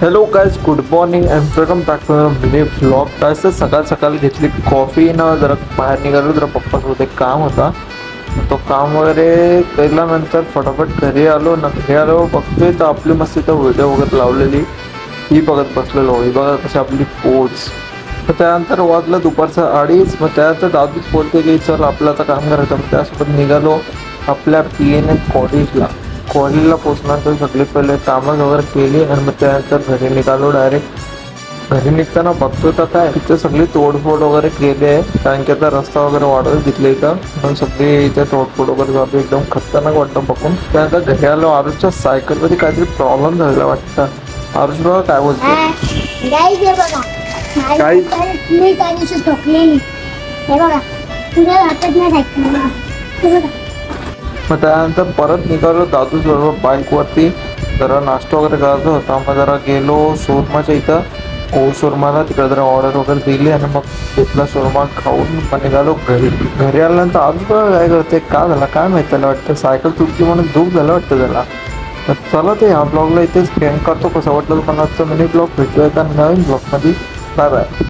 Hello guys, good morning and welcome back to mini vlog. काय तर सकाळ सकाळ घेतली कॉफी ना, जरा बाहेर निघालो. जरा पप्पासोबत एक काम होता, तो काम वगैरे केल्यानंतर फटाफट घरी आलो ना. घरी आलो बघतोय तर आपली मस्त इथं व्हिडिओ वगैरे लावलेली ही बघत बसलेलो. ही बघा कशी आपली पोच. तर त्यानंतर वाजलं दुपारचं 2:30. मग त्यानंतर दादूच बोलते की चल आपलं आता काम करायचं. मग त्यासोबत निघालो आपल्या PN कॉलेजला. कॉलेजला पोचल्यानंतर सगळे पहिले कामं वगैरे केली आणि मग त्यानंतर घरी निघालो डायरेक्ट. घरी निघताना बघतो तर काय इथं सगळी तोडफोड वगैरे केली आहे, कारण की आता रस्ता वगैरे वाढवत घेतले इथं. म्हणून सगळी इथे तोडफोड वगैरे झाली, एकदम खतरनाक वाटतं बघून. त्यानंतर घरी आलो. आरुषच्या सायकलमध्ये काहीतरी प्रॉब्लेम झालेला वाटतं. आरुष बघा काय बोलतो. काय? मी त्या दिवशी ठोकलेली हे बघा, तुझ्या हातात नाही सायकल हे बघा. मग त्यानंतर परत निघालो दादूच बरोबर बाईकवरती. जरा नाश्ता वगैरे करायचा होता. मग जरा गेलो शोरमाच्या इथं. शोरमाला तिकडे जरा ऑर्डर वगैरे दिली आणि मग तिथला शोरमा खाऊन मग निघालो घरी. घरी आल्यानंतर आज बघा काय करते, का झाला काय माहिती. त्याला वाटतं सायकल तुटली म्हणून दुःख झालं वाटतं त्याला. तर चला ते ह्या ब्लॉगला इथेच स्पेंड करतो. कसं वाटलं तुम्हाला आजचा मिनी ब्लॉग. भेटूया एका नवीन ब्लॉगमध्ये. Bye bye.